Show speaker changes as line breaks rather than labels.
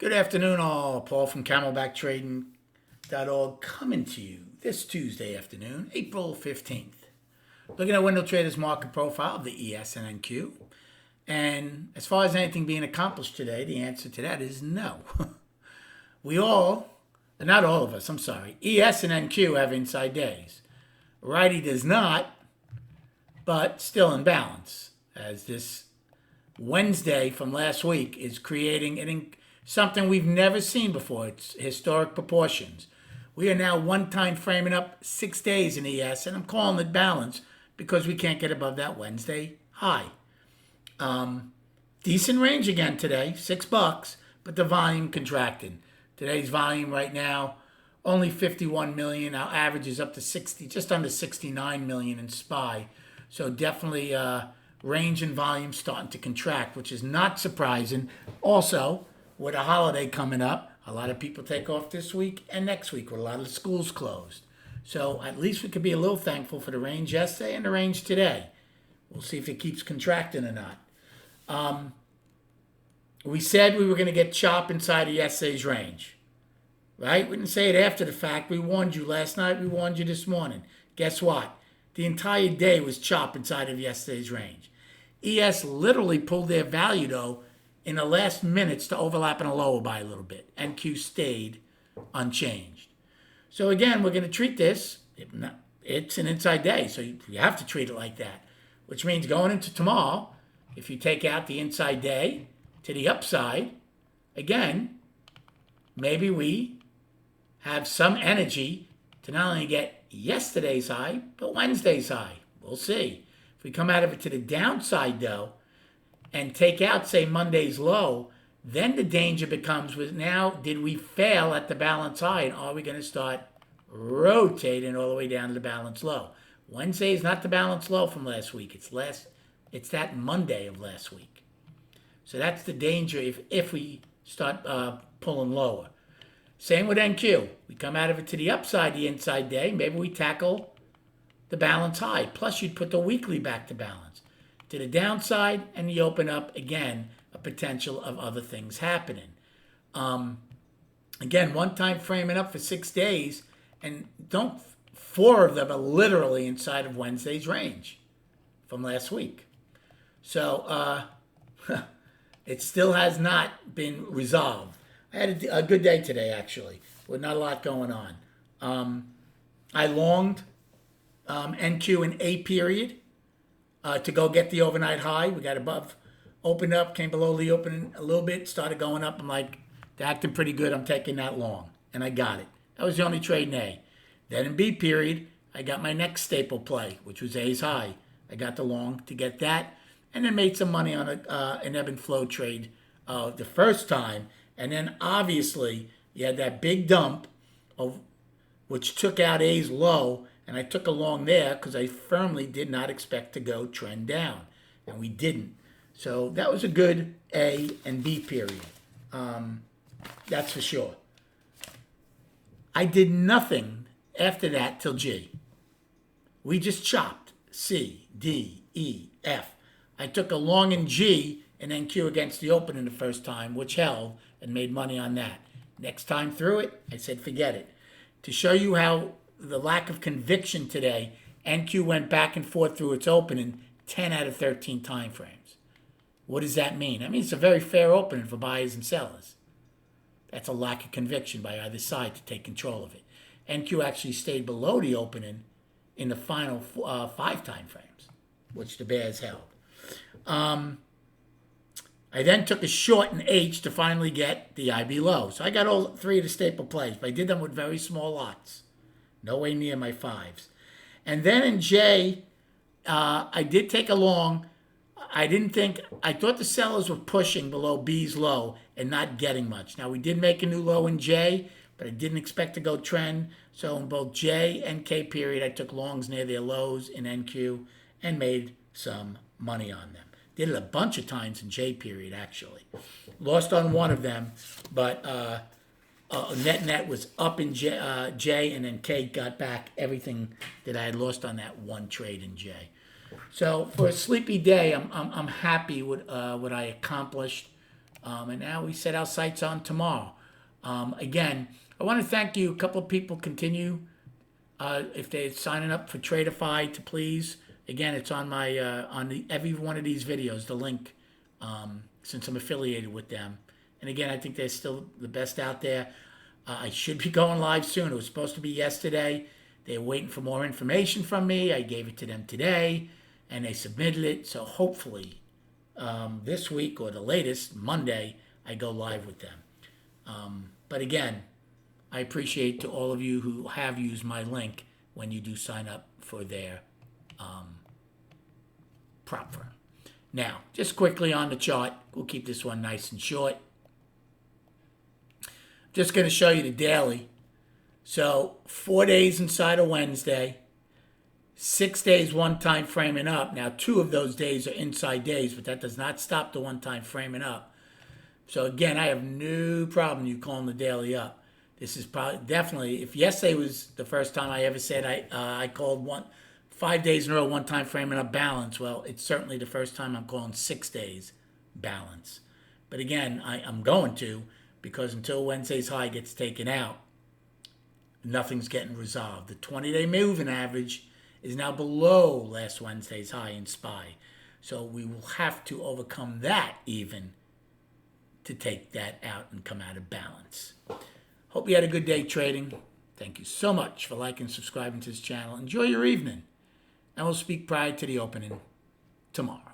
Good afternoon, all. Paul from CamelbackTrading.org coming to you this Tuesday afternoon, April 15th. Looking at Window Trader's market profile of the ES and NQ. And as far as anything being accomplished today, the answer to that is no. We all, not all of us, I'm sorry, ES and NQ have inside days. Righty does not, but still in balance, as this Wednesday from last week is creating something we've never seen before. It's historic proportions. We are now one time framing up 6 days in ES, and I'm calling it balance because we can't get above that Wednesday high. Decent range again today, $6, but the volume contracted. Today's volume right now, only 51 million. Our average is up to 60, just under 69 million in SPY. So definitely range and volume starting to contract, which is not surprising. Also, with a holiday coming up, a lot of people take off this week and next week with a lot of the schools closed. So at least we could be a little thankful for the range yesterday and the range today. We'll see if it keeps contracting or not. We said we were going to get chop inside of yesterday's range, right? We didn't say it after the fact. We warned you last night. We warned you this morning. Guess what? The entire day was chop inside of yesterday's range. ES literally pulled their value, though, in the last minutes to overlap in a lower by a little bit. NQ stayed unchanged. So again, we're going to treat this. It's an inside day, so you have to treat it like that, which means going into tomorrow, if you take out the inside day to the upside, again, maybe we have some energy to not only get yesterday's high, but Wednesday's high. We'll see. If we come out of it to the downside, though, and take out, say, Monday's low, then the danger becomes with now, did we fail at the balance high, and are we going to start rotating all the way down to the balance low? Wednesday is not the balance low from last week. It's that Monday of last week. So that's the danger if we start pulling lower. Same with NQ. We come out of it to the upside the inside day. Maybe we tackle the balance high. Plus, you'd put the weekly back to balance. To the downside, and you open up, again, a potential of other things happening. Again, one time framing up for 6 days, and 4 of them are literally inside of Wednesday's range from last week. So it still has not been resolved. I had a good day today, actually, with not a lot going on. I longed NQ in A period to go get the overnight high. We got above, opened up, came below the opening a little bit, started going up. I'm like, they're acting pretty good. I'm taking that long. And I got it. That was the only trade in A. Then in B period, I got my next staple play, which was A's high. I got the long to get that. And then made some money on an ebb and flow trade the first time. And then obviously, you had that big dump, which took out A's low. And I took a long there because I firmly did not expect to go trend down. And we didn't. So that was a good A and B period. That's for sure. I did nothing after that till G. We just chopped C, D, E, F. I took a long in G and then Q against the open in the first time, which held, and made money on that. Next time through it, I said forget it. To show you how the lack of conviction today, NQ went back and forth through its opening 10 out of 13 time frames. What does that mean? I mean, it's a very fair opening for buyers and sellers. That's a lack of conviction by either side to take control of it. NQ actually stayed below the opening in the final 5 time frames, which the bears held. I then took a short in H to finally get the IB low. So I got all 3 of the staple plays, but I did them with very small lots. No way near my 5s. And then in J, I did take a long. I thought the sellers were pushing below B's low and not getting much. Now, we did make a new low in J, but I didn't expect to go trend. So in both J and K period, I took longs near their lows in NQ and made some money on them. Did it a bunch of times in J period, actually. Lost on one of them, but net was up in J, and then K got back everything that I had lost on that one trade in J. So for a sleepy day, I'm happy with what I accomplished. And now we set our sights on tomorrow. Again, I want to thank you. A couple of people continue, if they're signing up for Tradeify, to please. Again, it's on my every one of these videos, the link, since I'm affiliated with them. And again, I think they're still the best out there. I should be going live soon. It was supposed to be yesterday. They're waiting for more information from me. I gave it to them today, and they submitted it. So hopefully this week, or the latest, Monday, I go live with them. But again, I appreciate to all of you who have used my link when you do sign up for their prop firm. Now, just quickly on the chart, we'll keep this one nice and short. Just going to show you the daily. So 4 days inside of Wednesday, 6 days one time framing up. Now 2 of those days are inside days, but that does not stop the one time framing up. So again, I have no problem you calling the daily up. This is probably definitely, if yesterday was the first time I ever said I called 5 days in a row one time framing up balance, well, it's certainly the first time I'm calling 6 days balance. But again, I'm going to, because until Wednesday's high gets taken out, nothing's getting resolved. The 20-day moving average is now below last Wednesday's high in SPY. So we will have to overcome that even to take that out and come out of balance. Hope you had a good day trading. Thank you so much for liking and subscribing to this channel. Enjoy your evening, and we'll speak prior to the opening tomorrow.